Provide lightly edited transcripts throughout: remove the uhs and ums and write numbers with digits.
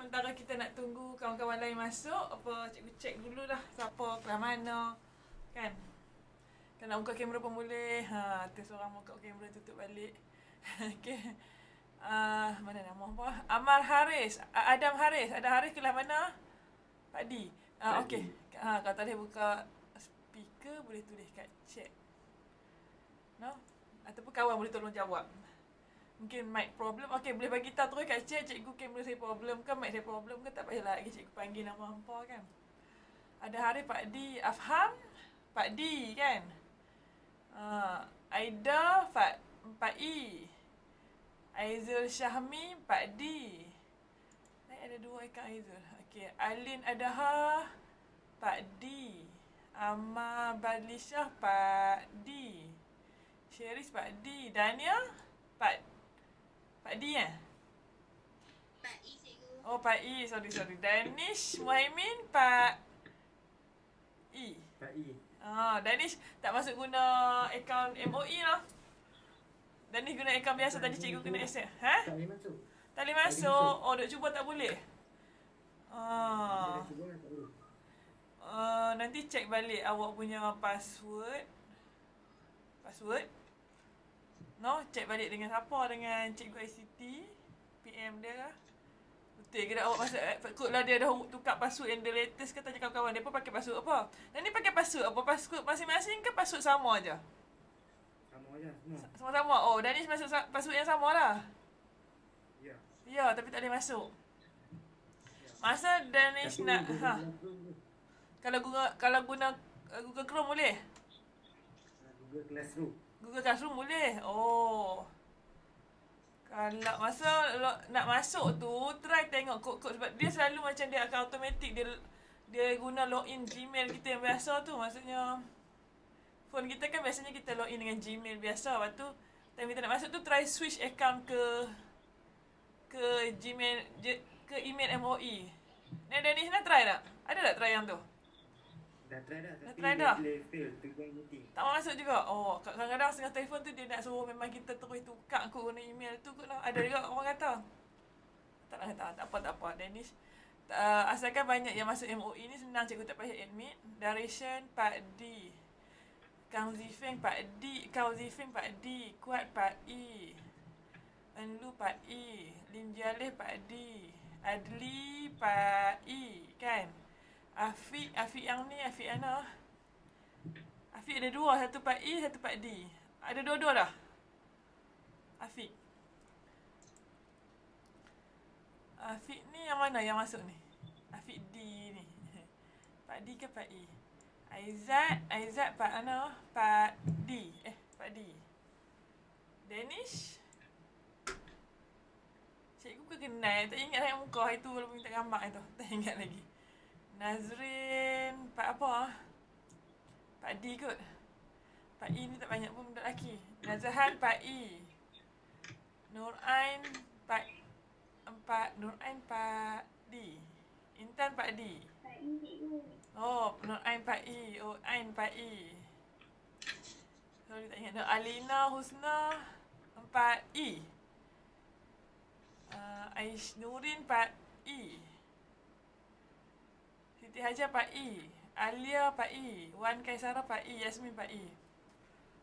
sementara kita nak tunggu kawan-kawan lain masuk, apa cikgu cek dulu lah siapa kelas mana. Kan? Kalau nak buka kamera pun boleh. Tu seorang buka kamera tutup balik. Okey. Mana nama apa? Amal Haris, Adam Haris. Adam Haris kelas mana? Pak D. Okey. Kalau tak boleh buka speaker, boleh tulis kat chat. No? Ataupun kawan boleh tolong jawab. Mungkin mic problem. Okey, boleh bagi tahu terus kat chat, cikgu kamera saya problem ke, mic saya problem ke, tak payahlah lagi cikgu panggil nama hampa kan. Ada hari Pak D, Afham, Pak D kan. Aida, Pak E. Aizul Syahmi, Pak D. Ada 2 akaun Aizul. Okey, Alin Adaha, Pak D. Amma Badlishah, Pak D. Syeris, Pak D. Dania, Pak D Pak E, cikgu. Oh, Pak E. Sorry. Danish Muhaimin, Pak E. Pak E. Danish tak masuk guna akaun MOE lah. Danish guna akaun biasa, tadi cikgu kena accept. Tak boleh masuk. Tak boleh masuk. Oh, duk cuba tak boleh. Dia dah cuba lah, tak boleh. Nanti cek balik awak punya password. No, cek balik dengan siapa, dengan cikgu ICT, PM dia lah. Betul ke tak awak masuk, takutlah dia dah tukar password yang the latest ke, tanya kawan-kawan dia pun pakai password apa. Dan ni pakai password apa, password masing-masing ke password sama aja? Sama aja semua. Sama-sama. Oh, Danish masuk password yang sama lah. Ya. Ya, tapi tak boleh masuk. Masa Danish nak, kalau guna Google Chrome boleh? Google Classroom. Google Classroom boleh. Oh. Kalau masa nak masuk tu, try tengok kod-kod sebab dia selalu macam dia akan automatic dia guna login Gmail kita yang biasa tu. Maksudnya phone kita kan biasanya kita login dengan Gmail biasa. Lepas tu time kita nak masuk tu try switch account ke Gmail ke email MOE. Danish nak try tak? Ada tak try yang tu? Dah try dah. Dah Tapi try dia dah? boleh fail tengok meeting. Tak mau masuk juga? Oh, kadang-kadang setengah telefon tu dia nak suruh memang kita terus tukar kot guna email tu kot lah. Ada juga orang kata. Tak apa. Danish. Asalkan banyak yang masuk MOE ni senang, cikgu tak payah admit. Darishan, Pak D. Kang Zifeng, Pak D. Kuat, Pak E. Enlu, Pak E. Lim Jaleh, Pak D. Adli, Pak E. Kan? Afiq yang ni, Afiq Ana. Afiq ada 2, satu Pak E, satu Pak D. Ada 2 dah. Afiq ni yang mana yang masuk ni? Afiq D ni. Pak D ke Pak E? Aizat Pak Ana, Pak D. Pak D. Danish. Cikgu ke kenal, tak ingat saya muka hari tu walaupun minta gambar tu. Tak ingat lagi. Nazrin, Pak apa? Pak D kot. Pak E ni tak banyak pun budak lelaki. Nazahan, Pak E. Nurain, Pak D. Intan, Pak D. Pak E, cikgu. Oh, Nurain, Pak E. Oh, Ain, Pak E. Sorry, tak ingat. Alina, Husna, Pak E. Aish Nurin, Pak E. Siti Hajar, Pak E. Alia, Pak E. Wan Kaisara, Pak E. Yasmin, Pak E.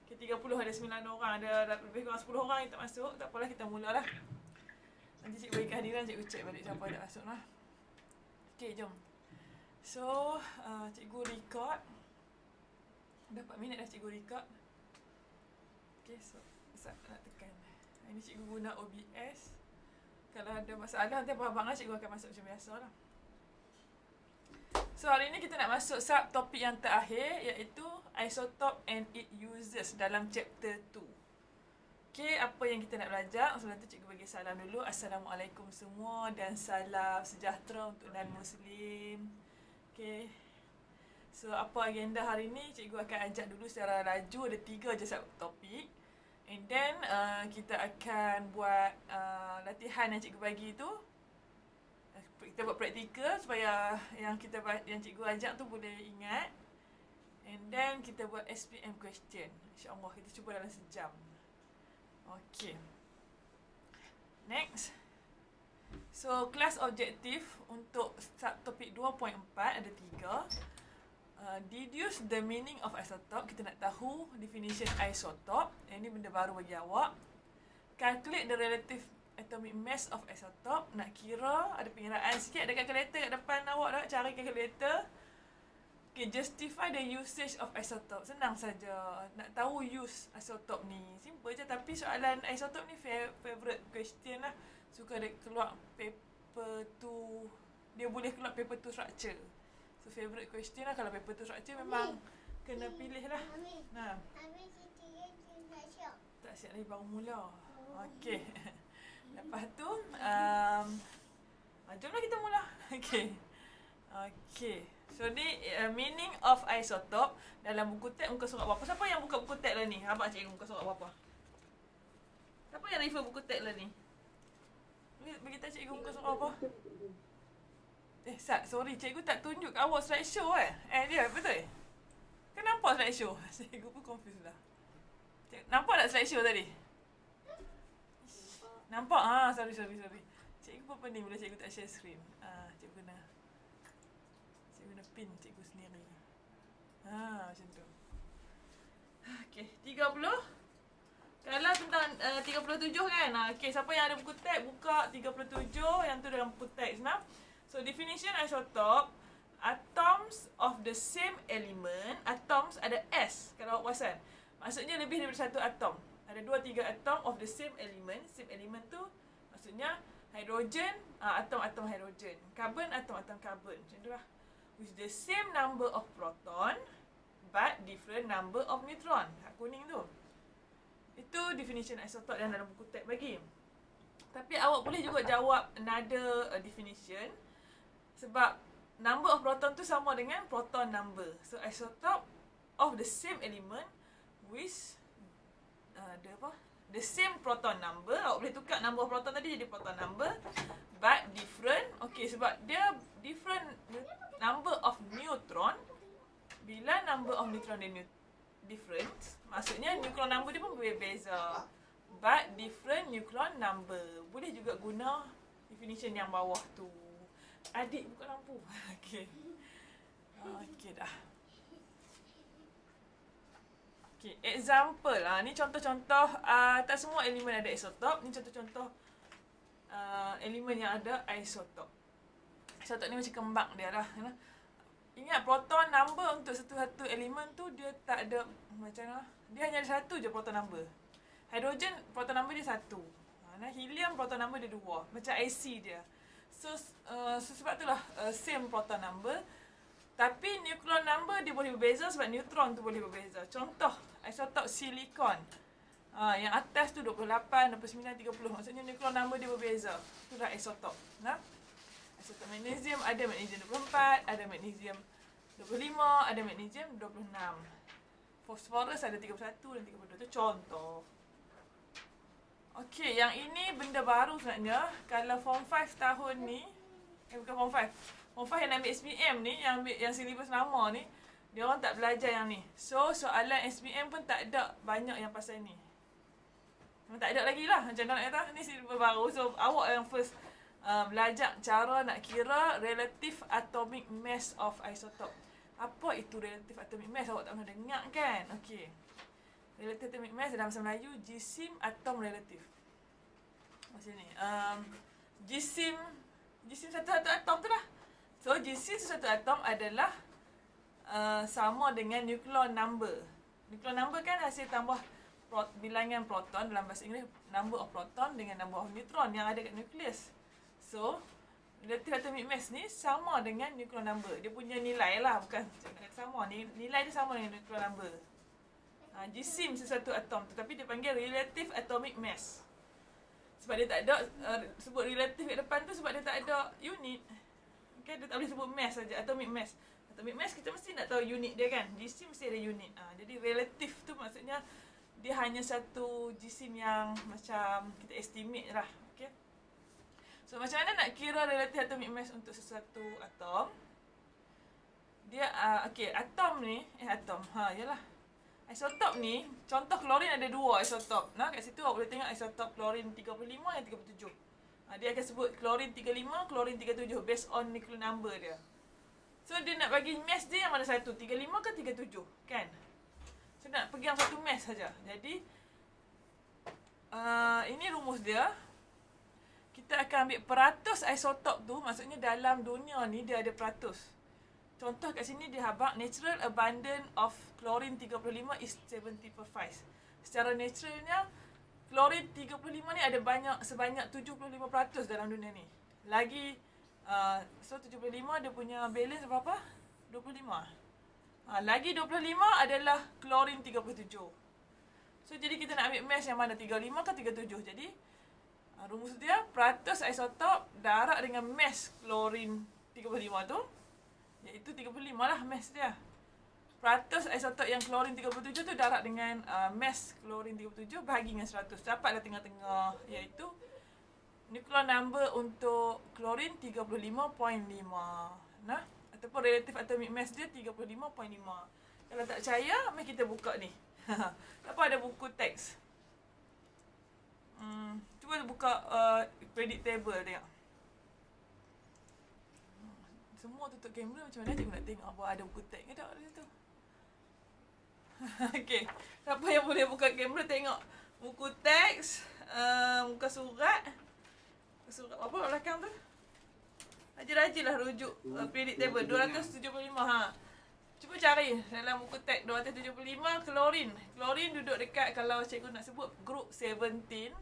Okay, 30 ada 9 orang. Ada lebih kurang 10 orang yang tak masuk. Tak apalah, kita mulalah. Nanti cikgu bagi kehadiran, cikgu cek balik siapa yang tak masuk lah. Okay, jom. So, cikgu record. Dah 4 minit dah cikgu record. Okay, so nak tekan. Ini cikgu guna OBS. Kalau ada masalah, nanti abang-abang lah cikgu akan masuk macam biasa lah. So, hari ni kita nak masuk subtopik yang terakhir, iaitu isotope and its uses dalam chapter 2. Okay, apa yang kita nak belajar? Sebelum tu cikgu bagi salam dulu. Assalamualaikum semua dan salam sejahtera untuk non-Muslim. Okay. So, apa agenda hari ni? Cikgu akan ajak dulu secara laju. Ada 3 je subtopik. And then, kita akan buat latihan yang cikgu bagi tu. Kita buat praktikal supaya yang cikgu ajak tu boleh ingat. And then kita buat SPM question. InsyaAllah kita cuba dalam sejam. Okay. Next. So, kelas objektif untuk subtopik 2.4 ada 3. Deduce the meaning of isotope. Kita nak tahu definition isotope. Yang ni benda baru bagi awak. Calculate the relative atomic mass of isotope. Nak kira, ada pengiraan sikit. Ada kalkulator kat depan awak dah. Cari kalkulator. Okay, justify the usage of isotope. Senang saja. Nak tahu use isotope ni. Simple je. Tapi soalan isotope ni favorite question lah. Suka dia keluar paper tu. Dia boleh keluar paper tu structure. So favorite question lah. Kalau paper tu structure memang kena pilih lah. Nah. Tak siap lagi, baru mula. Okay. Lepas tu jomlah kita mula. Okay. So ni meaning of isotope dalam buku teks muka surat berapa? Siapa yang buka buku teks lah ni? Abang cikgu muka surat berapa? Siapa yang refer buku teks lah ni? Bagi tahu cikgu muka surat berapa? Sorry, cikgu tak tunjuk kat awak slideshow dia, betul? Kan nampak slideshow? Cikgu pun confused dah. Nampak tak slideshow tadi? Nampak? Sorry. Cikgu pun pening bila cikgu tak share screen. Cikgu guna pin cikgu sendiri. Macam tu. Okay, 30. Kalau tentang 37 kan. Okay, siapa yang ada buku teks buka 37 yang tu dalam buku teks nah. So definition isotope, atoms of the same element. Atoms ada S kalau awak perasan. Maksudnya lebih daripada satu atom. Ada 2-3 atom of the same element. Same element tu maksudnya hidrogen, atom-atom hidrogen. Carbon, atom-atom carbon. Macam tu lah. With the same number of proton but different number of neutron. Hak kuning tu. Itu definition isotope yang dalam buku teks bagi. Tapi awak boleh juga jawab another definition. Sebab number of proton tu sama dengan proton number. So isotope of the same element with the same proton number. Awak boleh tukar number of proton tadi jadi proton number. But different. Okay, sebab dia different number of neutron. Bila number of neutron dia different, maksudnya neutron number dia pun berbeza. But different neutron number. Boleh juga guna definition yang bawah tu. Adik buka lampu. Okay. Okay dah. Okay, example. Ni contoh-contoh. Tak semua elemen ada isotop. Ni contoh-contoh elemen yang ada isotop. Isotop ni macam kembang dia lah. Ingat proton number untuk satu-satu elemen tu dia tak ada macam mana. Dia hanya ada satu je proton number. Hidrogen proton number dia satu. Helium proton number dia dua. Macam IC dia. So sebab itulah same proton number. Tapi neutron number dia boleh berbeza sebab neutron tu boleh berbeza. Contoh isotop silikon. Yang atas tu 28, 29, 30. Maksudnya neutron number dia berbeza. Itulah isotop. Isotop magnesium ada magnesium 24, ada magnesium 25, ada magnesium 26. Fosforus ada 31 dan 32. Itu contoh. Okey, yang ini benda baru sebenarnya. Kalau form 5 tahun ni, bukan form 5. Form 5 yang ambil SPM ni, yang silibus lama ni, dia orang tak belajar yang ni. So, soalan SPM pun tak ada banyak yang pasal ni. Memang tak ada lagi lah. Macam nak kata, ni silibus baru. So, awak yang first belajar cara nak kira relative atomic mass of isotope. Apa itu relative atomic mass? Awak tak pernah dengar kan? Okey. Relative atomic mass dalam bahasa Melayu, jisim atom relatif. Macam ni. Jisim satu-satu atom tu lah. So, jisim satu atom adalah sama dengan nucleon number. Nucleon number kan hasil tambah bilangan proton dalam bahasa Inggeris, number of proton dengan number of neutron yang ada kat nukleus. So, relative atomic mass ni sama dengan nucleon number. Dia punya nilai lah, bukan sama. Nilai dia sama dengan nucleon number. Jisim sesuatu atom tu, tapi dia panggil relative atomic mass. Sebab dia tak ada sebut relative kat depan tu sebab dia tak ada unit. Okay, dia tak boleh sebut mass saja, atomic mass. Atomic mass kita mesti nak tahu unit dia kan. Jisim mesti ada unit. Jadi relative tu maksudnya dia hanya satu jisim yang macam kita estimate lah. Okay. So macam mana nak kira relative atomic mass untuk sesuatu atom? Dia okey, atom ni atom. Yalah. Isotop ni, contoh klorin ada dua isotop. Kat situ awak boleh tengok isotop klorin 35 dan 37. Dia akan sebut klorin 35, klorin 37 based on nuclear number dia. So dia nak bagi mass dia yang mana satu, 35 ke 37, kan? So nak pegang satu mass saja. Jadi ini rumus dia. Kita akan ambil peratus isotop tu, maksudnya dalam dunia ni dia ada peratus. Contoh kat sini dia habaq natural abundance of chlorine 35 is 70/5. Secara naturalnya klorin 35 ni ada sebanyak 75% dalam dunia ni. Lagi so 75 dia punya balance berapa? 25. Lagi 25 adalah klorin 37. So jadi kita nak ambil mass yang mana, 35 ke 37. Jadi rumus dia peratus isotop darab dengan mass klorin 35 tu, iaitu 35 lah mass dia. Peratus isotop yang klorin 37 tu darab dengan mass klorin 37 bahagi dengan 100. Dapatlah tengah-tengah, iaitu nuclear number untuk klorin 35.5. Nah, ataupun relative atomic mass dia 35.5. Kalau tak percaya, mari kita buka ni. Apa ada buku teks. Cuba buka credit table tengok. Semua tutup kamera, macam mana cikgu nak tengok apa ada buku teks ke tak di situ. Okey, siapa yang boleh buka kamera tengok buku teks, muka surat. Surat apa belakang tu? Rajin-rajinlah rujuk credit table 275. Cuba cari dalam buku teks 275 klorin. Klorin duduk dekat, kalau cikgu nak sebut, group 17.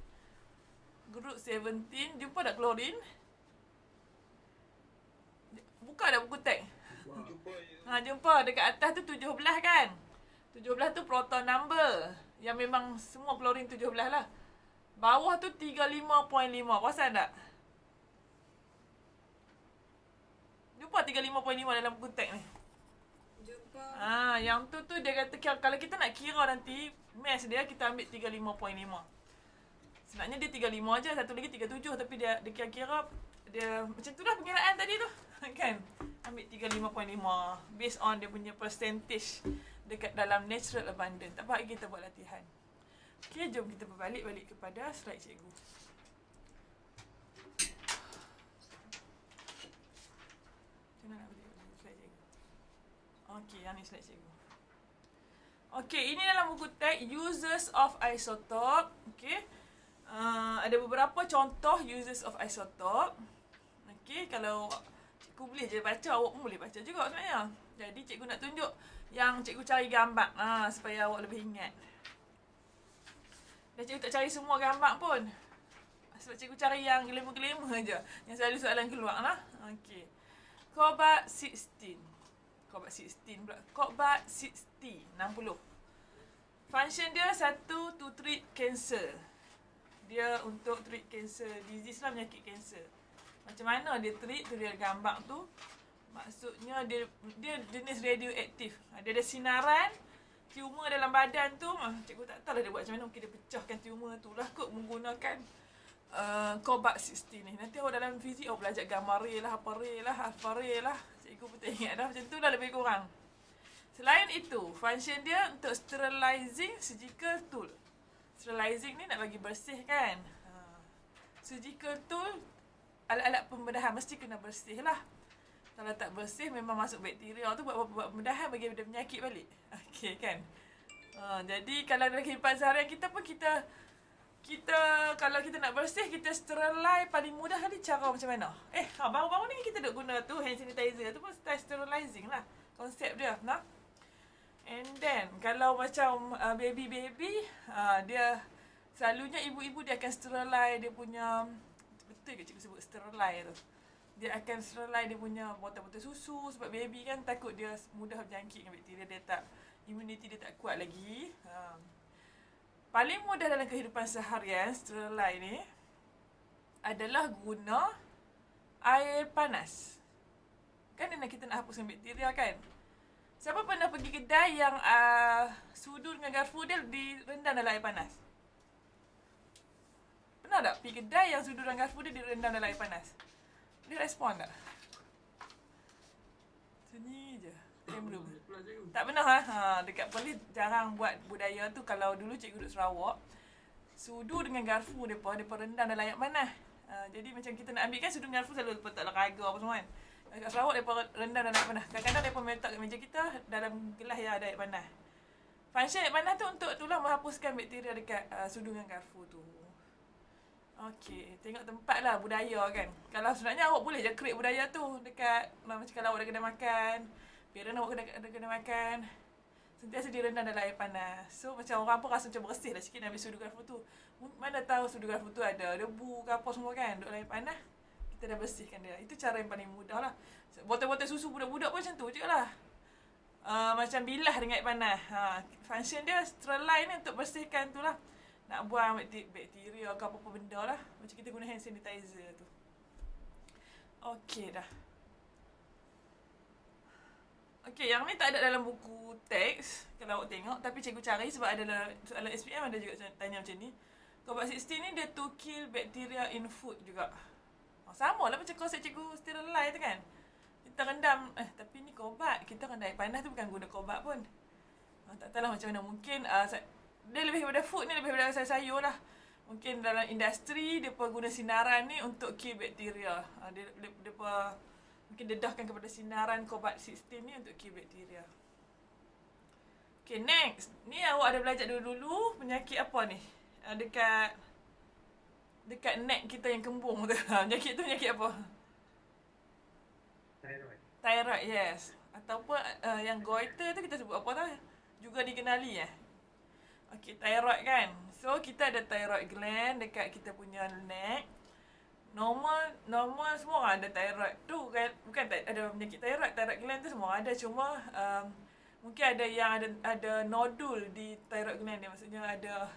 Group 17, jumpa tak klorin? Buka dah buku teks. Jumpa dekat atas tu 17 kan? 17 tu proton number. Yang memang semua klorin 17 lah. Bawah tu 35.5. Perasan tak? Jumpa 35.5 dalam buku teks ni. Jumpa. Yang tu dia kata kalau kita nak kira nanti mass dia, kita ambil 35.5. Sebenarnya dia 35 aja, satu lagi 37, tapi dia kira dia macam tu lah pengiraan tadi tu. Kan? Ambil 35.5 based on dia punya percentage dekat dalam natural abundance. Tak apa, kita buat latihan. Okey, jom kita berbalik kepada slide cikgu. Macam mana nak balik slide cikgu? Okey, yang ni slide cikgu. Okey, ini dalam buku teks uses of isotope. Okey. Ada beberapa contoh uses of isotope. Okey, kalau cikgu boleh je baca, awak pun boleh baca juga sebenarnya. Jadi cikgu nak tunjuk yang cikgu cari gambar supaya awak lebih ingat. Dan cikgu tak cari semua gambar pun, sebab cikgu cari yang glamour-glamour je, yang selalu soalan keluar lah. Okey. Cobalt 16 pula. Cobalt 60. Function dia satu, to treat cancer. Dia untuk treat cancer disease lah, penyakit cancer. Macam mana dia treat tu, dia gambar tu. Maksudnya dia jenis radioaktif. Dia ada sinaran tumor dalam badan tu. Cikgu tak tahu lah dia buat macam mana. Mungkin dia pecahkan tumor tu lah kot menggunakan cobalt 60 ni. Nanti awak dalam fizik awak belajar gamma ray lah, apa ray lah, alpha ray lah. Cikgu pun tak ingat dah. Macam tu lah lebih kurang. Selain itu, function dia untuk sterilizing surgical tool. Sterilizing ni nak bagi bersih kan. Surgical tool, alat-alat pembedahan mesti kena bersih lah. Kalau tak bersih memang masuk bakteria tu buat pembedahan bagi dia penyakit balik. Okey kan. Jadi kalau dalam kehidupan seharian kita pun kita kalau kita nak bersih, kita sterilize paling mudah kali cara macam mana? Baru-baru ni kita duk guna tu hand sanitizer tu pun sterilizing lah konsep dia. Nah. And then kalau macam baby dia selalunya ibu-ibu dia akan sterilize dia punya, betul ke cikgu sebut sterilize tu? Dia akan sterilize dia punya botol-botol susu sebab baby kan takut dia mudah berjangkit dengan bakteria, dia tak, immunity dia tak kuat lagi. Paling mudah dalam kehidupan seharian sterilize ni adalah guna air panas. Kan kita nak hapuskan bakteria kan? Siapa pernah pergi kedai yang sudu dengan garpu dia direndam dalam air panas? Pernah tak pergi kedai yang sudu dengan garpu dia direndam dalam air panas? Dia respon tak? Sini je. Kamera. Tak pernah dekat Perlis jarang buat budaya tu. Kalau dulu cikgu duduk Sarawak, sudu dengan garpu depa rendam dalam air panas. Jadi macam kita nak ambil kan sudut garfu selalu letak dalam raga apa semua kan. Kat Sarawak mereka rendam dalam air panas. Kadang-kadang mereka letak kat meja kita dalam gelas yang ada air panas. Function air panas tu untuk itulah menghapuskan bakteria dekat sudungan garfu tu. Okey, tengok tempat lah budaya kan. Kalau sebenarnya awak boleh je create budaya tu dekat macam kalau awak ada kedai makan, parent awak ada kedai makan, sentiasa direndam dalam air panas. So macam orang pun rasa macam bersih lah sikit nak ambil sudu garfu tu. Mana tahu sudu garfu tu ada debu ke apa semua kan, duduk dalam air panas, kita dah bersihkan dia. Itu cara yang paling mudah lah. Botol-botol susu budak-budak pun macam tu je lah. Macam bilah dengan air panas. Function dia sterilize ni untuk bersihkan tu lah. Nak buang bakteria ke apa-apa benda lah. Macam kita guna hand sanitizer tu. Okey dah. Okey, yang ni tak ada dalam buku teks kalau awak tengok. Tapi cikgu cari sebab ada dalam soalan SPM ada juga tanya macam ni. COVID-16 ni dia to kill bacteria in food juga. Sama lah macam konsep cikgu sterilize tu kan. Kita rendam, tapi ni kobat. Kita rendam air panas tu bukan guna kobat pun. Tak tahulah macam mana. Mungkin dia lebih daripada food ni, lebih daripada sayur-sayur lah. Mungkin dalam industri, dia pun guna sinaran ni untuk kill bakteria. Dia mungkin dedahkan kepada sinaran COVID-16 ni untuk kill bakteria. Okay, next. Ni awak ada belajar dulu-dulu penyakit apa ni? Dekat neck kita yang kembung tu. Penyakit tu penyakit apa? Thyroid, yes. Ataupun yang goiter tu kita sebut apa tau? Juga dikenali Okey, thyroid kan. So kita ada thyroid gland dekat kita punya neck. Normal semua orang ada thyroid tu kan. Bukan ada penyakit thyroid gland tu semua ada, cuma mungkin ada yang ada nodul di thyroid gland dia. Maksudnya ada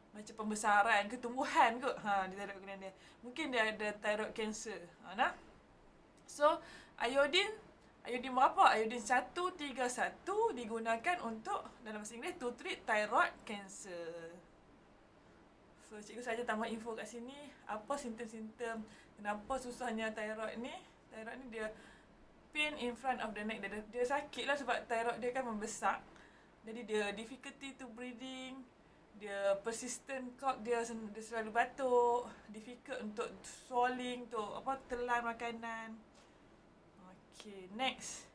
macam pembesaran ketumbuhan kot di thyroid gland dia. Mungkin dia ada thyroid cancer. Nah. So iodine berapa? Iodine 131 digunakan untuk dalam bahasa Inggeris to treat thyroid cancer. So cikgu saja tambah info kat sini apa simptom-simptom kenapa susahnya thyroid ni. Thyroid ni dia pain in front of the neck. Dia sakit lah sebab thyroid dia kan membesar. Jadi dia difficulty to breathing, dia persistent cough, dia selalu batuk, difficult untuk swallowing, untuk telan makanan. Okay, next.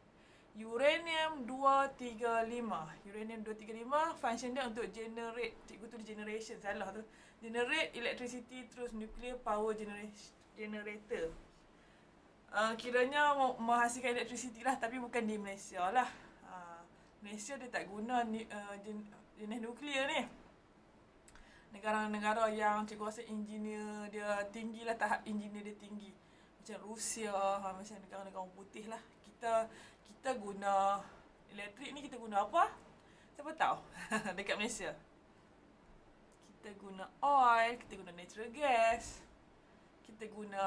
Uranium 235. Uranium 235 function dia untuk generate, cikgu tu generation, salah tu. Generate electricity through nuclear power generator. Kiranya menghasilkan electricity lah, tapi bukan di Malaysia lah. Malaysia dia tak guna jenis nuklear ni. Negara-negara yang cikgu rasa engineer dia tinggi lah, tahap engineer dia tinggi. Macam Rusia, macam negara-negara putih lah. Kita guna elektrik ni, kita guna apa? Siapa tahu? Dekat Malaysia. Kita guna oil, kita guna natural gas. Kita guna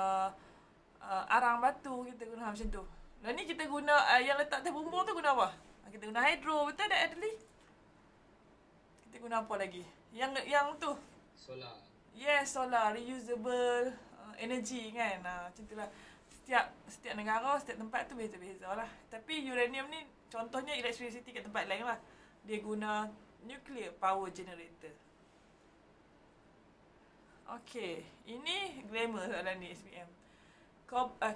arang batu, kita guna macam tu. Dan ni kita guna yang letak atas bumbung tu guna apa? Kita guna hydro, betul tak Adli? Kita guna apa lagi? Yang tu? Solar. Yes, solar, reusable energy kan. Macam itulah. Setiap negara, setiap tempat tu beza-beza lah. Tapi uranium ni contohnya electricity kat tempat lain lah. Dia guna nuclear power generator. Okay, ini glamour soalan ni SPM.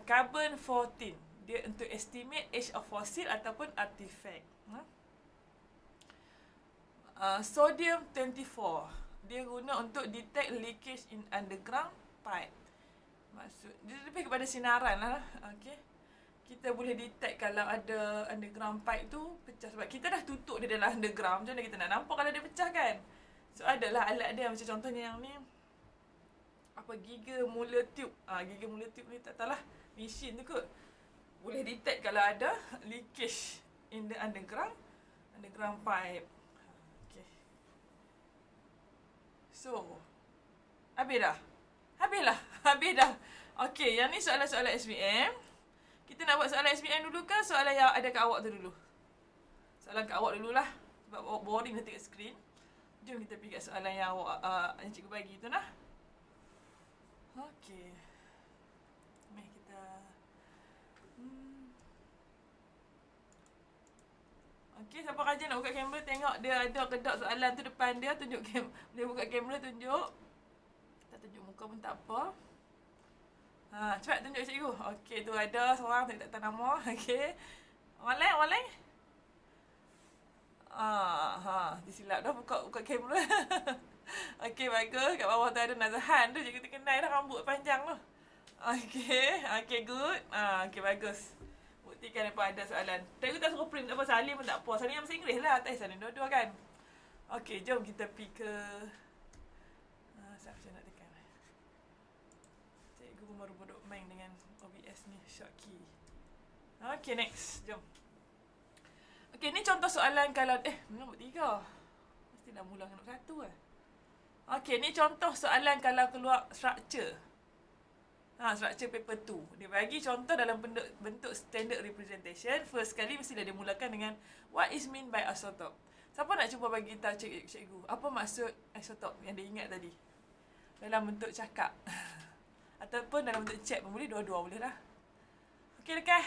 Carbon 14. Dia untuk estimate age of fossil ataupun artifact. Sodium 24. Dia guna untuk detect leakage in underground pipe. Maksud dia lebih kepada sinaran lah. Okey. Kita boleh detect kalau ada underground pipe tu pecah sebab kita dah tutup dia dalam underground. Macam mana kita nak nampak kalau dia pecah kan? So adalah alat dia macam contohnya yang ni giga molar tube. Giga molar tube ni tak tahulah mesin tu kot. Boleh detect kalau ada leakage in the underground pipe. Okey. So habis dah. Okey, yang ni soalan-soalan SPM. Kita nak buat soalan SPM dulu ke soalan yang ada kat awak tu dulu? Soalan kat awak dululah. Sebab awak boring nanti kat skrin. Jom kita pergi kat soalan yang awak yang cikgu bagi tu nah. Okey. Mari kita Okey, siapa rajin nak buka kamera tengok dia ada kedok soalan tu depan dia, tunjuk kamera. Dia buka kamera tunjuk. Tak tunjuk muka pun tak apa. Cepat tunjuk cikgu. Okey, tu ada seorang tak tahu nama. Okey. Orang lain. Disilap dah buka kamera. Okey, bagus. Kat bawah tu ada Nazahan tu. Cikgu terkenal dah rambut panjang tu. Okey, good. Okey, bagus. Buktikan apa ada soalan. Cikgu tak suruh print apa salin pun tak apa. Salin yang bahasa Inggeris lah. Tak salin dua-dua kan. Okey, jom kita pergi ke... Macam nak tekan. Cikgu pun baru duduk main dengan OBS ni. Shortkey. Okey, next. Jom. Okey, ni contoh soalan kalau... nombor 3. Mesti dah mula dengan nombor 1 lah. Okey, ni contoh soalan kalau keluar structure. Structure paper 2. Dia bagi contoh dalam bentuk standard representation. First kali mestilah dia mulakan dengan what is mean by isotope. Siapa nak cuba bagi tahu cikgu apa maksud isotope yang dia ingat tadi? Dalam bentuk cakap. Ataupun dalam bentuk chat pun boleh. Dua-dua boleh lah. Okey, lekas.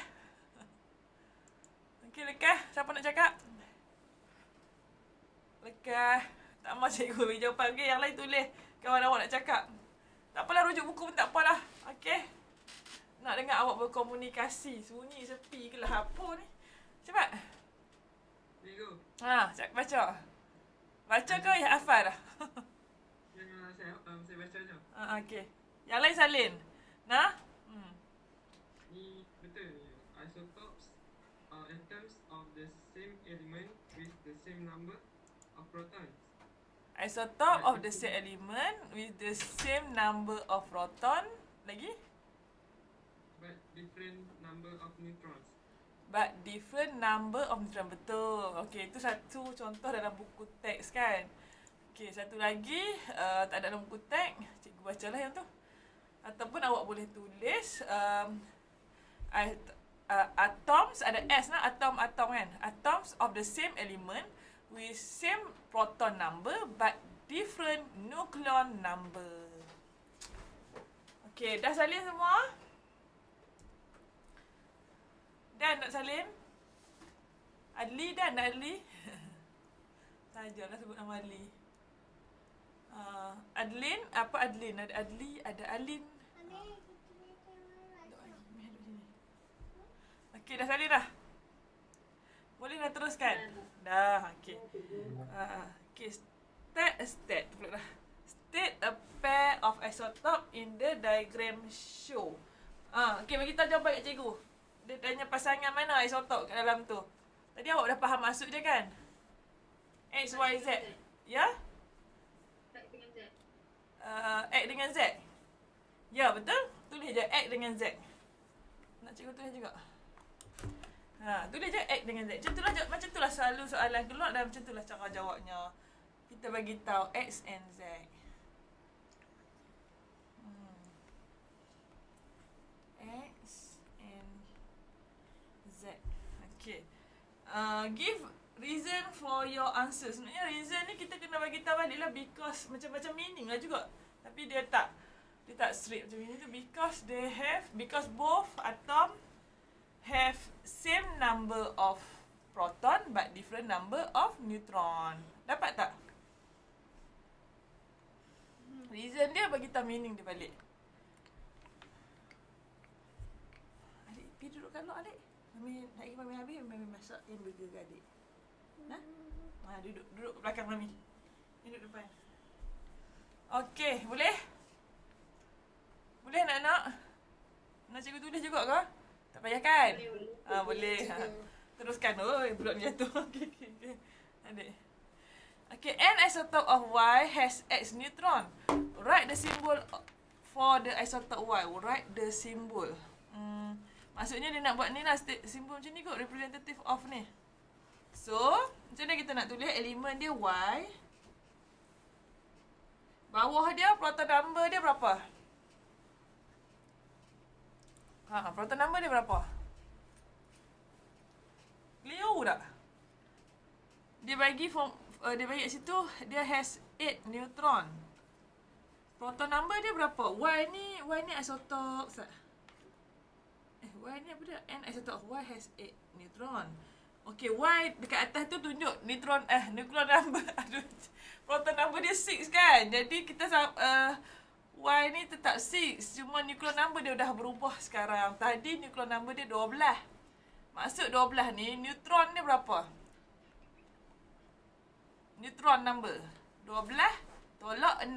Siapa nak cakap? Lekas. Tak mahu cikgu bagi jawapan. Okey, yang lain tulis. Kawan awak nak cakap. Tak apalah, rujuk buku pun tak apalah. Okey. Nak dengar awak berkomunikasi. Sunyi, sepi ke lah apa ni. Cepat. Cikgu. Baca. Baca ke ya hafal dah? Saya baca je. Okey. Yang lain salin. Ni betul ni. Isotopes are atoms of the same element with the same number of protons. Isotope of the same element with the same number of proton. Lagi? But different number of neutrons. But different number of neutron. Betul. Okey, itu satu contoh dalam buku teks kan. Okey, satu lagi tak ada dalam buku teks. Cikgu bacalah yang tu. Ataupun awak boleh tulis atoms, ada S lah, atom kan. Atoms of the same element with same proton number but different nucleon number. Okey, dah salin semua? Dan nak salin? Adli dan nak Adli? Sajalah sebut nama Adli. Adlin, apa Adlin? Ada Adli, ada Alin. Okey, dah salin dah? Boleh dah teruskan? Dah, okey. Okey, state pula dah. State a pair of isotope in the diagram show. Okey, bagi tahu jawapan kat cikgu. Dia tanya pasangan mana isotop kat dalam tu. Tadi awak dah faham maksud je kan? X, Y, Z. Ya? X dengan Z. X dengan Z. Ya, betul? Tulis je X dengan Z. Nak cikgu tulis juga. Tulis je X dengan Z. Macam itulah selalu soalan keluar dan macam itulah cara jawabnya. Kita bagi tahu X and Z. X and Z. Okay. Give reason for your answer. Sebenarnya reason ni kita kena bagi tahu balik lah because macam-macam meaning lah juga. Tapi dia tak straight macam ini tu because both atom have same number of proton but different number of neutron. Dapat tak? Reason dia bagi tahu meaning dia balik. Adik, pergi duduk kat luar adik. Mami nak pergi Mami habis, Mami masak hamburger ke adik. Duduk belakang Mami. Duduk depan. Okey, boleh? Boleh nak? Nak cikgu tulis juga ke? Tak payah kan? Boleh. Teruskan. Budak ni jatuh. Okey. Adik. Okay, an isotope of Y has X neutron. Write the symbol for the isotope Y. Write the symbol. Maksudnya dia nak buat ni lah, simbol macam ni kot, representative of ni. So, macam mana kita nak tulis elemen dia Y. Bawah dia, proton number dia berapa? Proton number dia berapa? Clear tak? Dia bagi kat situ, dia has 8 neutron. Proton number dia berapa? Y ni isotope. Y ni apa dia? N isotope of Y has 8 neutron. Okay, Y dekat atas tu tunjuk nucleon number. Aduh. Proton number dia 6 kan? Jadi kita Y ni tetap 6. Cuma nuclear number dia dah berubah sekarang. Tadi nuclear number dia 12. Maksud 12 ni, neutron dia berapa? Neutron number 12 tolak 6.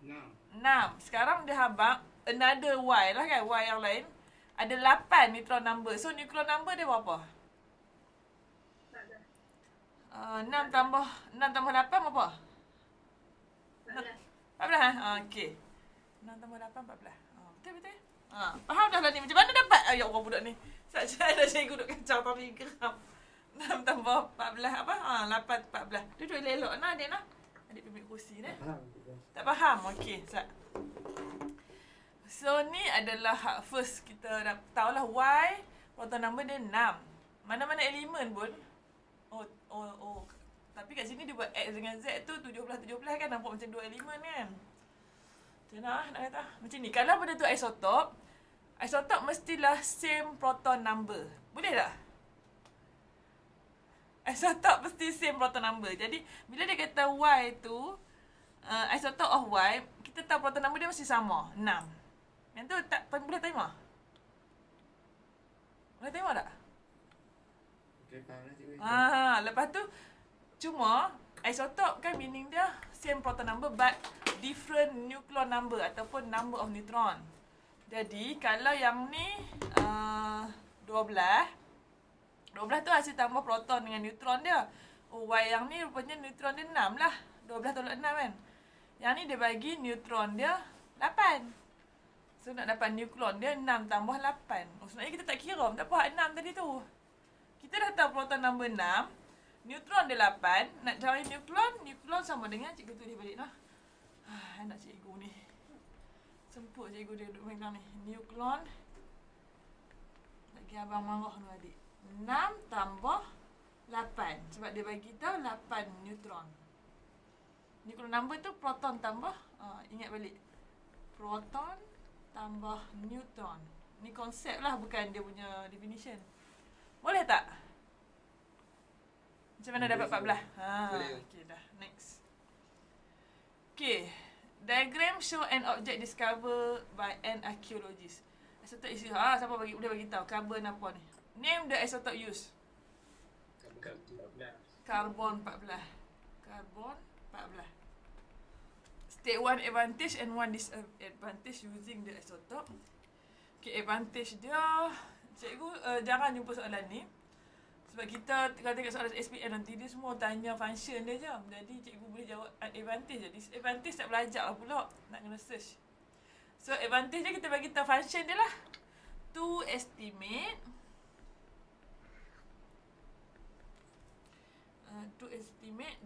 6. Sekarang dia habang another Y lah kan, Y yang lain. Ada 8 neutron number. So nuclear number dia berapa? 6 tambah 8 berapa? 14 okey. 6 tambah 8 14. Betul. Faham dah lah ni. Macam mana dapat? Ya Allah budak ni. Saya dah cikgu duduk kacau tapi geram. 6 tambah 14 apa? 8 14. Duduk elok nah adik nah. Adik pergi kursi ni. Faham juga. Tak faham? Okey, Sat. So ni adalah first kita dah tahulah Y proton number dia 6. Mana-mana elemen pun Oh. Tapi kat sini dia buat X dengan Z tu 17 kan, nampak macam dua elemen kan. Macam mana nak kata? Macam ni. Kalau benda tu isotop mestilah same proton number. Boleh tak? Isotop mesti same proton number. Jadi bila dia kata Y tu isotop of Y, kita tahu proton number dia mesti sama, 6. Yang tu tak boleh terima? Boleh terima tak? Okay, faham lah cikgu. Lepas tu cuma isotop kan meaning dia same proton number but different nuclear number ataupun number of neutron. Jadi kalau yang ni 12 tu hasil tambah proton dengan neutron dia. Y yang ni rupanya neutron dia 6 lah. 12 tolak 6 kan. Yang ni dia bagi neutron dia 8. So nak dapat neutron dia 6 tambah 8. Sebenarnya kita tak kira, tak apa 6 tadi tu. Kita dah tahu proton number 6, neutron dia 8. Nak cari neutron sama dengan cikgu tulis balik lah. Anak cikgu ni. Semput cikgu dia duduk pegang ni. Neutron. Lagi abang marah tu adik. 6 tambah 8. Sebab dia bagi tahu 8 neutron. Nuclear number tu proton tambah, ingat balik. Proton tambah neutron. Ni konsep lah, bukan dia punya definition. Boleh tak? Macam mana dapat 14? Okey dah. Next. Okay. Diagram show an object discovered by an archaeologist. Isotope isi. Siapa boleh bagi tahu carbon apa ni? Name the isotope used. Carbon 14. Carbon 14. State one advantage and one disadvantage using the isotope. Okay, advantage dia, cikgu jarang jumpa soalan ni. Sebab kita kalau tengok soalan SPM nanti dia semua tanya function dia je. Jadi cikgu boleh jawab advantage je. Disadvantage tak belajar lah pula. Nak kena search. So advantage dia kita bagi tahu function dia lah. To estimate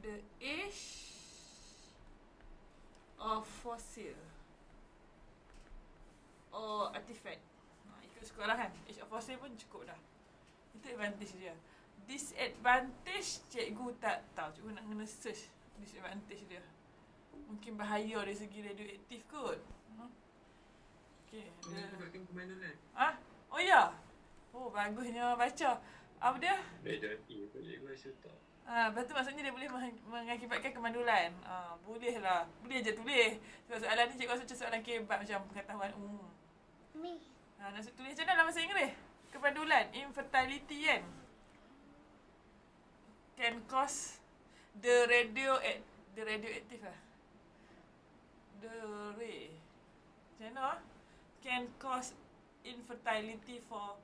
the age of fossil or artifact. Ikut sekolah kan. Age of fossil pun cukup dah. Itu advantage dia. Disadvantage cikgu tak tahu. Cikgu nak kena search disadvantage dia. Mungkin bahaya dari segi radioaktif kot. Okay. Boleh dapatkan kemandulan. Oh ya. Oh bagusnya baca. Apa dia? Radioaktif cikgu rasa tak. Lepas tu maksudnya dia boleh mengakibatkan kemandulan. Boleh lah. Boleh je tulis. Sebab soalan ni cikgu rasa macam soalan kebat macam pengetahuan umum. Ni. Nak tulis macam mana dalam bahasa Inggeris? Kemandulan. Infertility kan? Can cause the radioactive lah. Macam mana? Can cause infertility for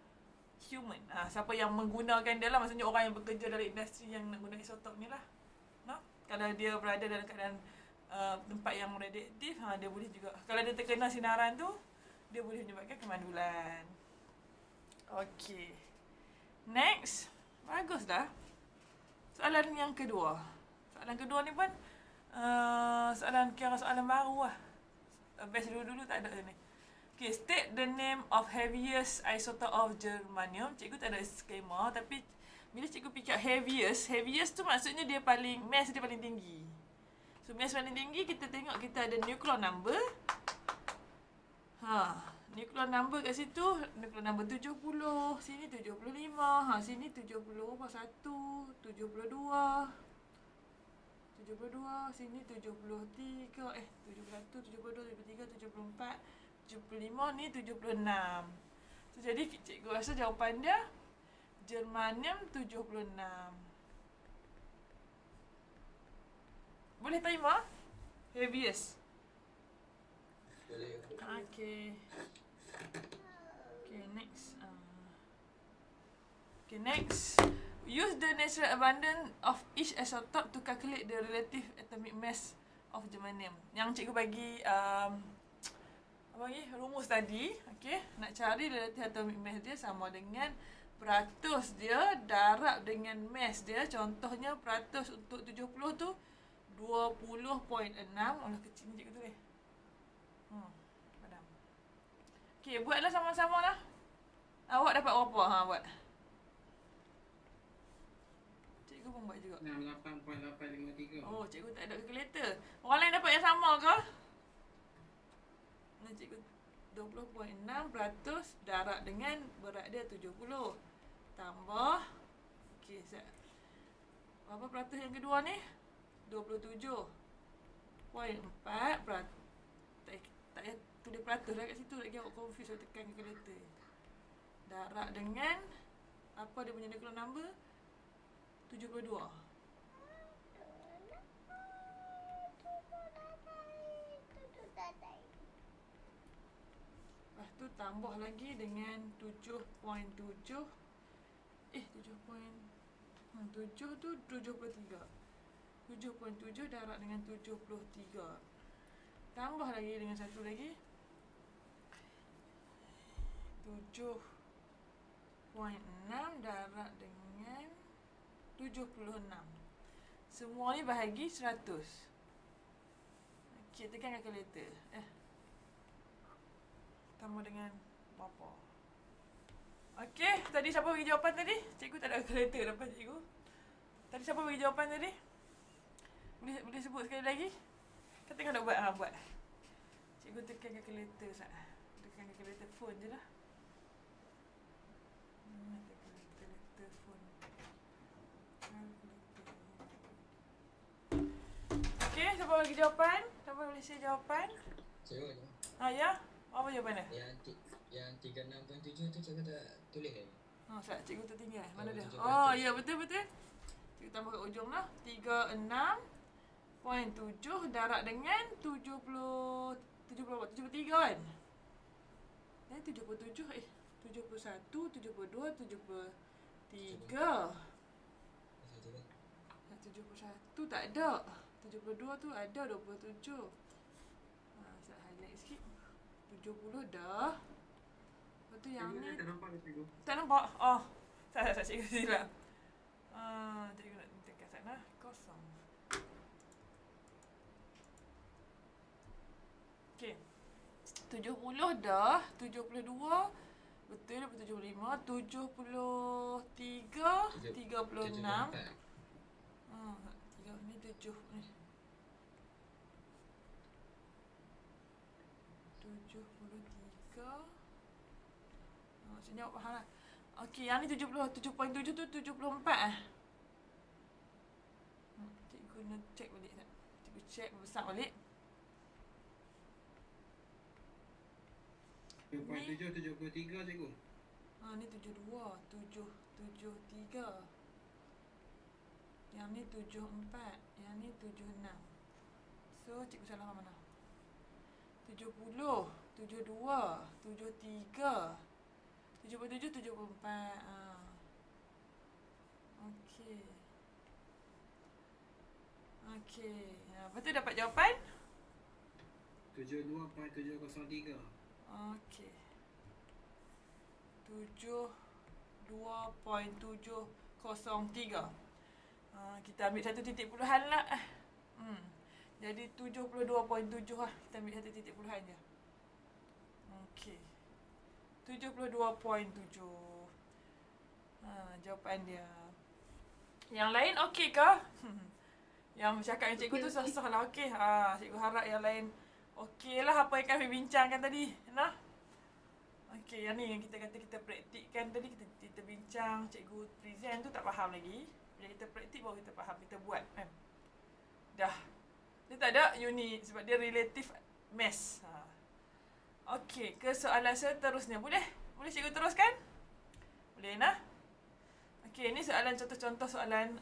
human. Siapa yang menggunakan dia lah. Maksudnya orang yang bekerja dalam industri yang nak guna isotop ni lah. Kalau dia berada dalam keadaan tempat yang radioaktif, dia boleh juga. Kalau dia terkena sinaran tu, dia boleh menyebabkan kemandulan. Okay. Next. Bagus dah. Soalan yang kedua. Soalan kedua ni pun soalan baru lah. Best dulu-dulu tak ada ni. Okay, state the name of heaviest isotope of germanium. Cikgu tak ada skema, tapi bila cikgu fikir heaviest tu maksudnya dia paling, mass dia paling tinggi. So mass paling tinggi, kita tengok kita ada nuclear number. Nuclear number kat situ, nuclear number 70, sini 75, sini 70, 1, 72, 75, 72, sini 73, 71, 72, 73, 74, 75, ni 76. So, jadi cikgu rasa jawapan dia germanium 76. Boleh terima? Heaviest. Boleh. Okay. Okay, next. Okay, next. Use the natural abundance of each isotope to calculate the relative atomic mass of germanium. Yang cikgu bagi rumus tadi. Okay, nak cari relative atomic mass dia sama dengan peratus dia darab dengan mass dia. Contohnya peratus untuk 70 tu 20.6. Olah kecil ni cikgu tulis. Padam. Okay, buatlah sama-sama lah. Awak dapat berapa? Buat. Cikgu pun buat juga. 68.853. Oh, cikgu tak ada kalkulator. Orang lain dapat yang sama ke? Nah, cikgu 20.6% darab dengan berat dia 70. Tambah. Okey, berapa peratus yang kedua ni? 27.4 peratus. Tak payah tulis peratus dah kat situ. Lagi awak confuse, awak tekan kalkulator. Darab dengan apa dia punya natural number? 72. Lepas tu tambah lagi dengan 7.7. 7 tu 73. 7.7 darab dengan 73. Tambah lagi dengan satu lagi. 7.6 darab dengan 76. Semua ni bahagi 100. Okey, tekan kalkulator. Tambah dengan berapa? Okey, tadi siapa bagi jawapan tadi? Cikgu tak ada kalkulator dapat cikgu. Tadi siapa bagi jawapan tadi? Boleh sebut sekali lagi? Katakan nak buat, buat. Cikgu tekan kalkulator sat. Tekan kalkulator phone je lah. Kalkulator phone. Okey, siapa bagi jawapan? Siapa boleh share jawapan? Cikgu je. Ya? Apa jawapan dia? Yang 36.7 tu cikgu tak tulis lagi. Sat, cikgu tertinggal. Mana dia? 7%. Ya, betul-betul. Cikgu tambah kat ujung lah. 36.7 darab dengan 73 kan? 77, 71, 72, 73. 71 tak ada. 72 tu ada 27. Saya highlight sikit. 70 dah. Lepas tu yang ni Tak nampak ke cikgu? tak nampak. Tak cikgu silap. Cikgu nak tekan sana. Kosong. Okey. 70 dah. 72. Betul, 75. 73. 36. Ni 7 ni. 73. Maksudnya awak faham lah. Okey, yang ni 7.7 tu 74 Cikgu nak check balik tak? Cikgu check besar balik. 7.7 73 cikgu. Ni 72, 773. Yang ni 74, yang ni 76. So cikgu salah mana? 70, 72, 73, 77, 74. Okey. Lepas tu dapat jawapan? 72.703. Okey. 72.703. Kita ambil satu titik puluhan lah. Jadi 72.7 lah. Kita ambil satu titik puluhan je. Okey. 72.7. Jawapan dia. Yang lain okey ke? Yang cakap dengan cikgu tu sah-sah lah. Okey. Cikgu harap yang lain okey lah apa yang kami bincangkan tadi. Nah. Okey, yang ni yang kita kata kita praktikkan tadi, kita bincang, cikgu present tu tak faham lagi. Bila kita praktik baru kita faham, kita buat kan. Dah. Dia tak ada unit sebab dia relative mass. Okey, ke soalan seterusnya. Boleh? Boleh cikgu teruskan? Boleh nah? Okey, ni soalan contoh-contoh soalan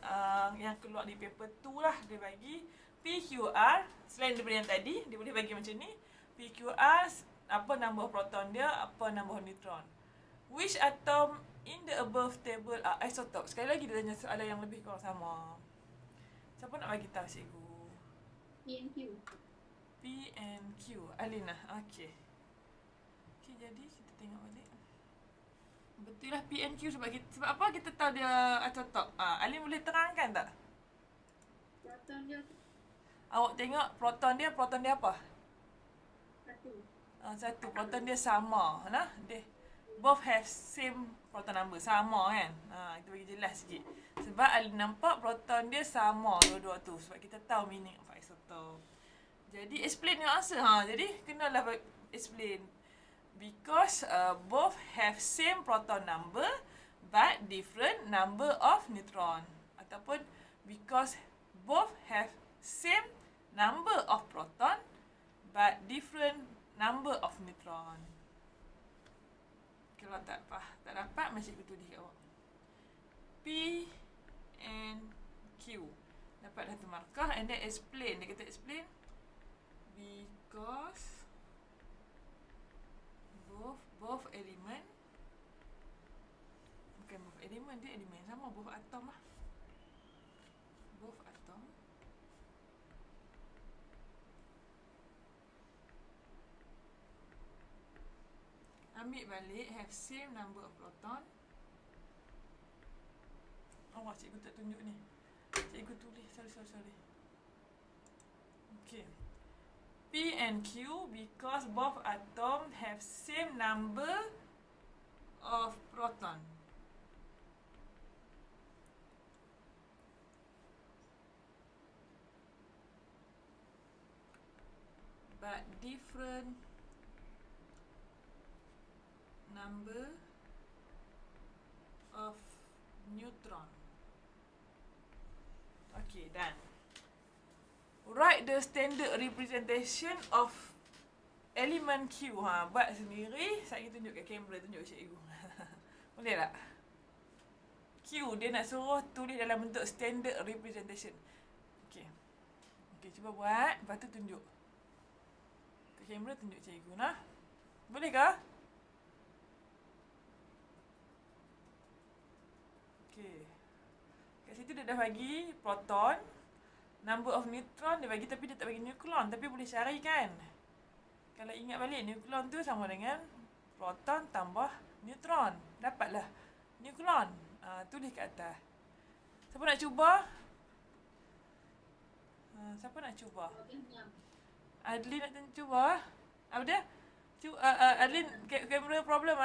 yang keluar di paper 2 lah. Dia bagi PQR, selain daripada yang tadi, dia boleh bagi macam ni. PQR, apa number proton dia, apa number neutron. Which atom in the above table are isotope? Sekali lagi dia tanya soalan yang lebih kurang sama. Siapa nak bagi tahu cikgu? PNQ. P and Q. Alina. Okey. Okey, jadi kita tengok balik. Betul lah P and Q sebab apa kita tahu dia isotope? Alin boleh terangkan tak? Proton dia Awak tengok proton dia apa? satu. Satu. Proton dia sama. Nah, dia both have same proton number. Sama kan? Kita bagi jelas sikit. Sebab Alin nampak proton dia sama dua-dua tu. Sebab kita tahu meaning of isotope. Jadi explain your answer. Jadi kenalah explain. Because both have same proton number but different number of neutron. Ataupun because both have same number of proton but different number of neutron. Kalau tak dapat, macam cikgu tulis kat awak. P and Q. Dapat satu markah and then explain. Dia kata explain. Because both element, bukan both element, dia elemen sama, both atom lah. Both atom ambil balik have same number of proton. Oh, cikgu tak tunjuk ni. Cikgu tulis, sorry. Okay. P and Q because both atom have same number of proton. But different number of neutron. Okay, done. Write the standard representation of element Q. Buat sendiri. Saya tunjuk kat kamera, tunjuk cikgu. Boleh tak? Q, dia nak suruh tulis dalam bentuk standard representation. Okay, cuba buat. Lepas tu tunjuk. Kat kamera tunjuk cikgu. Boleh ke? Okay. Kat situ dia dah bagi proton. Number of neutron dia bagi tapi dia tak bagi nukleon. Tapi boleh cari kan? Kalau ingat balik, nukleon tu sama dengan proton tambah neutron. Dapatlah nukleon. Tulis kat atas. Siapa nak cuba? Siapa nak cuba? Adlin nak cuba? Apa dia? Adlin, kamera problem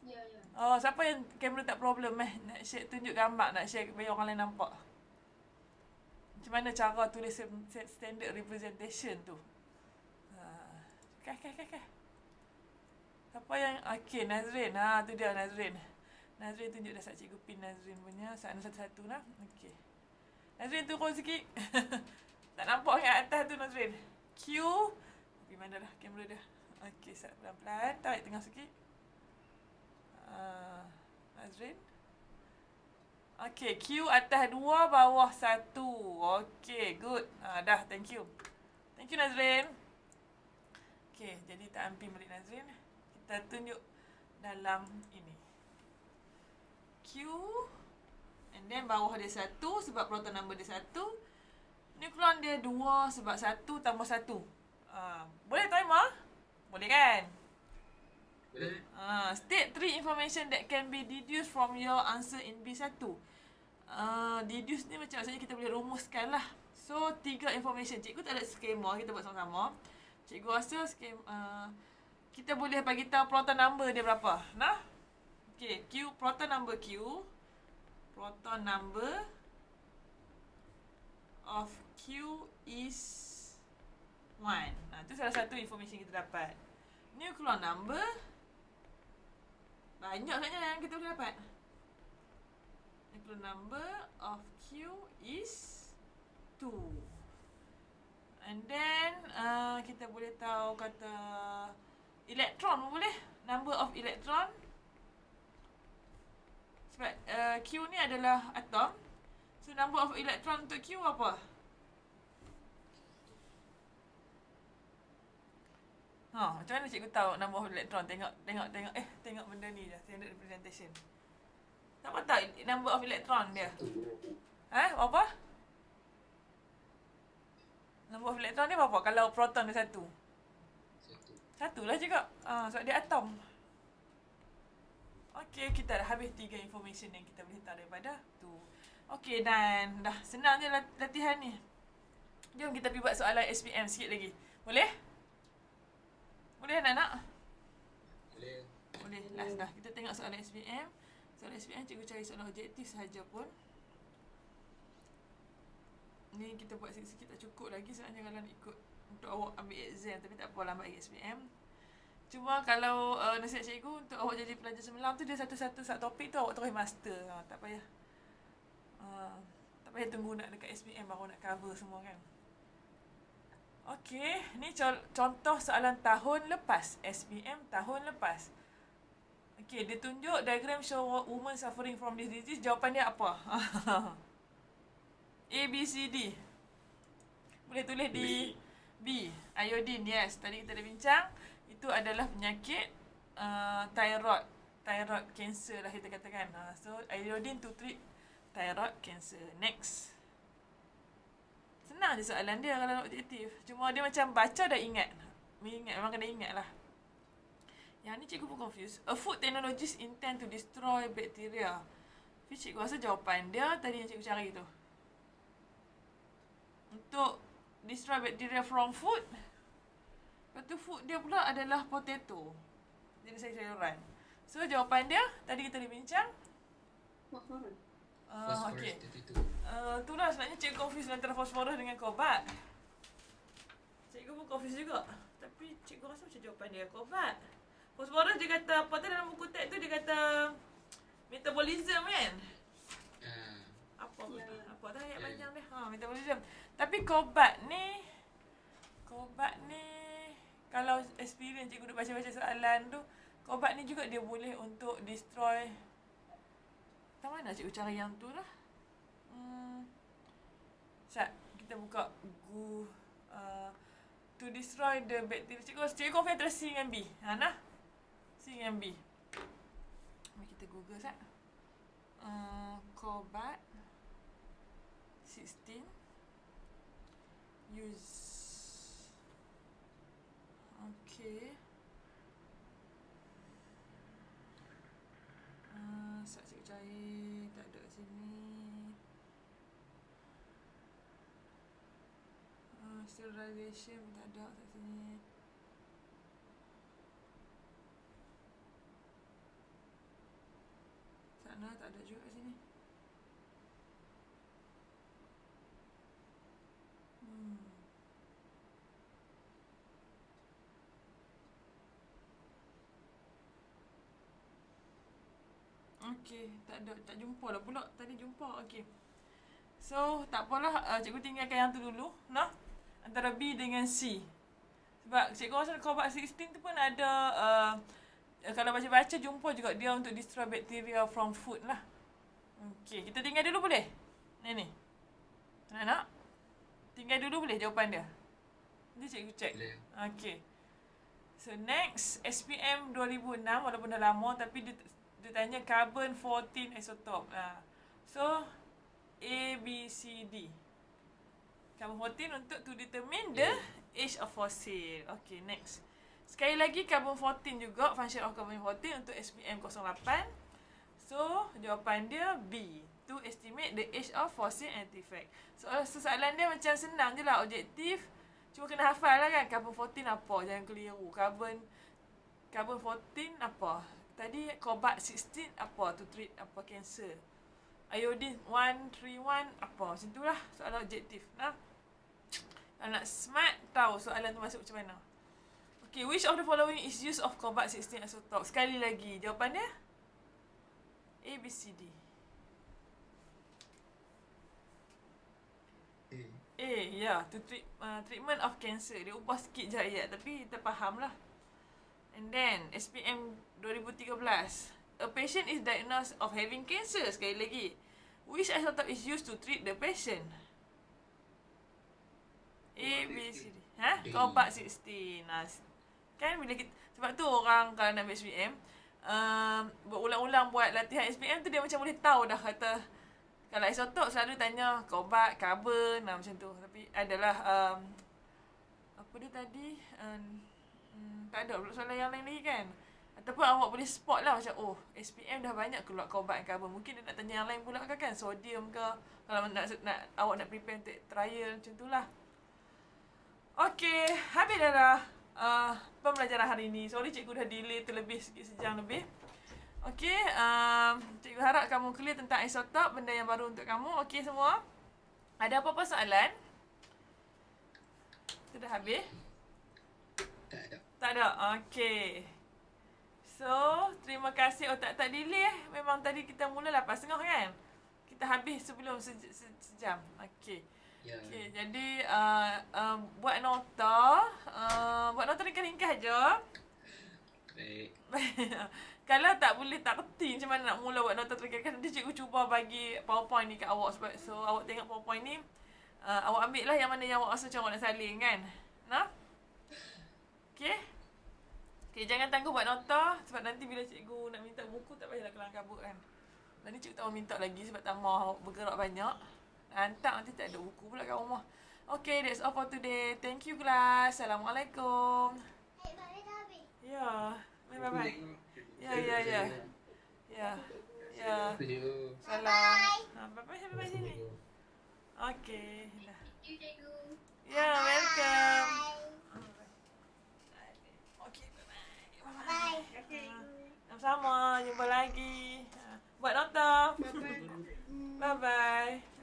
Ya. Oh, siapa yang kamera tak problem nak share, tunjuk gambar, nak share bagi orang lain nampak. Macam mana cara tulis standard representation tu? Kah. Siapa yang... Okay, Nazrin. Tu dia Nazrin. Nazrin tunjuk dah saat cikgu pin Nazrin punya. Sana satu-satu lah. Okay. Nazrin turun sikit. Tak nampak kat atas tu Nazrin. Q. Pergi mana dah kamera dah. Okay, pelan-pelan. Tarik tengah sikit. Nazrin. Okay, Q atas 2, bawah 1. Okay, good. Dah, thank you. Thank you, Nazrin. Okay, jadi tak amping balik Nazrin. Kita tunjuk dalam ini. Q. And then bawah dia 1 sebab proton number dia 1. Nukleon dia 2 sebab 1 tambah 1. Boleh timer? Boleh kan? State 3 information that can be deduced from your answer in B1. Deduce ni macam maksudnya kita boleh rumuskan lah. So, 3 information. Cikgu tak ada skema, kita buat sama-sama. Cikgu rasa kita boleh bagi tahu proton number dia berapa. Okay, proton number Q. Proton number of Q is 1. Itu salah satu information kita dapat. Nukleon number, banyak sangat yang kita boleh dapat. Nucleon number of Q is 2. And then kita boleh tahu kata elektron pun boleh. Number of electron. Sebab Q ni adalah atom. So number of electron untuk Q apa? Macam mana cikgu tahu number of electron? Tengok benda ni je. Standard representation. Tak tahu number of electron dia. Berapa? Number of electron dia berapa? Kalau proton dia satu. Satu lah juga. Sebab dia atom. Okey, kita dah habis 3 information yang kita boleh tahu daripada tu. Okey, dan dah senang je latihan ni. Jom kita pergi buat soalan SPM sikit lagi. Boleh? Boleh anak-anak? Boleh. Boleh. Last dah. Kita tengok soalan SPM. Soalan SPM cikgu cari soalan objektif sahaja pun. Ni kita buat sikit-sikit tak cukup lagi sebenarnya kalau nak ikut untuk awak ambil exam, tapi tak apalah ambil SPM. Cuma kalau nasihat cikgu untuk awak jadi pelajar semalam tu, dia satu-satu topik tu awak terus master. Tak payah. Tak payah tunggu nak dekat SPM baru nak cover semua kan. Okey, ni contoh soalan tahun lepas. SPM tahun lepas. Okey, dia tunjuk diagram show woman suffering from this disease. Jawapan dia apa? A, B, C, D. Boleh tulis di B. Iodine, yes. Tadi kita dah bincang. Itu adalah penyakit thyroid. Thyroid cancer lah kita katakan. So, iodine to treat thyroid cancer. Next. Senang je soalan dia kalau objektif. Cuma dia macam baca dah ingat. Memang kena ingat lah. Yang ni cikgu pun confused. A food technologies intend to destroy bacteria. Tapi cikgu rasa jawapan dia tadi yang cikgu cari tu. Untuk destroy bacteria from food. Lepas tu food dia pula adalah potato. Jadi sayur-sayuran. So jawapan dia tadi kita dah bincang. Fosforus. Okey. Itu. Itulah sebenarnya cikgu confuse antara fosforus dengan kobat. Cikgu pun confuse juga. Tapi cikgu rasa macam jawapan dia kobat. Fosforus dia kata apa tu dalam buku teks tu dia kata metabolism kan? Apa tu? Apa tu ayat panjang dia? Metabolism. Tapi kobat ni kalau experience cikgu duk baca-baca soalan tu, kobat ni juga dia boleh untuk destroy. Tak mana cikgu cara yang tu lah. Sekejap, kita buka to destroy the bacteria. Cikgu confirm antara C dengan B. Nah. C dengan B. Mari kita google sekejap. Kobat 16 use. Okay. Sekejap cikgu cari. Tak ada kat sini. Sterilization pun tak ada kat sini. Sana tak ada juga kat sini. Okey, tak jumpa lah pula. Tadi jumpa. Okey. So, tak apalah. Cikgu tinggalkan yang tu dulu. Nah. Antara B dengan C. Sebab cikgu rasa kobat 16 tu pun ada kalau baca-baca jumpa juga dia untuk destroy bacteria from food lah. Okey, kita tinggal dulu boleh? Ni. Nak? Tinggal dulu boleh jawapan dia? Nanti cikgu check. Okey. So next, SPM 2006 walaupun dah lama tapi dia tanya carbon 14 isotope. So A, B, C, D. Carbon 14 untuk to determine the age of fossil. Okay, next. Sekali lagi carbon 14 juga, function of carbon 14 untuk SPM 08. So, jawapan dia B. To estimate the age of fossil artifact. So, soalan dia macam senang je lah, objektif. Cuma kena hafal lah kan, carbon 14 apa, jangan keliru. Carbon 14 apa. Tadi cobalt 16 apa, to treat apa cancer. Iodine 131 apa, macam tu lah soalan objektif. Nah. Kalau nak smart, tahu soalan tu masuk macam mana. Okay, which of the following is use of cobalt 16 isotope? Sekali lagi, jawapan dia A, B, C, D. Ya, to treatment of cancer. Dia ubah sikit je ayat tapi kita faham lah. And then SPM 2013. A patient is diagnosed of having cancer. Sekali lagi. Which isotope is used to treat the patient? A, B, C, D. Cobalt 16. Kan bila kita, sebab tu orang kalau nak ambil SPM, berulang-ulang buat latihan SPM tu dia macam boleh tahu dah kata. Kalau isotop selalu tanya cobalt, carbon, macam tu. Tapi adalah apa dia tadi? Tak ada pula soalan yang lain lagi kan? Ataupun awak boleh spot lah macam, oh SPM dah banyak keluar cobalt dan carbon. Mungkin dia nak tanya yang lain pula kan? Sodium ke? Kalau nak awak nak prepare untuk trial macam tu lah. Okay, habis dah pembelajaran hari ni. Sorry cikgu dah delay terlebih sikit sejam lebih. Okay, cikgu harap kamu clear tentang isotop, benda yang baru untuk kamu. Okay semua? Ada apa-apa soalan? Sudah habis? Tak ada. Tak ada? Okay. So, terima kasih. Oh, tak delay Memang tadi kita mula 8.30 kan? Kita habis sebelum sejam. Okay. Ya. Okay, jadi buat nota. Buat nota ringkas-ringkas je. Baik. Kalau tak boleh, tak reti macam mana nak mula buat nota ringkas, nanti cikgu cuba bagi PowerPoint ni kat awak. Sebab so, awak tengok PowerPoint ni, awak ambil lah yang mana yang awak rasa macam awak nak salin kan? Nah? Okay? Okay, jangan tangguh buat nota. Sebab nanti bila cikgu nak minta buku, tak payahlah kelang kabut kan. Nanti cikgu tak mau minta lagi sebab tak mau awak bergerak banyak. Hantar nanti tak ada buku pula kat rumah. Okay, that's all for today. Thank you kelas. Assalamualaikum. Ya. Bye-bye. Ya. Setuju. Salam. Bye-bye sampai sini. Okay. Dah. Thank you, cikgu. Ya, welcome. Okay, bye-bye. Bye. Okay. Sama-sama. Jumpa lagi. Buat nota. Bye-bye. Bye-bye.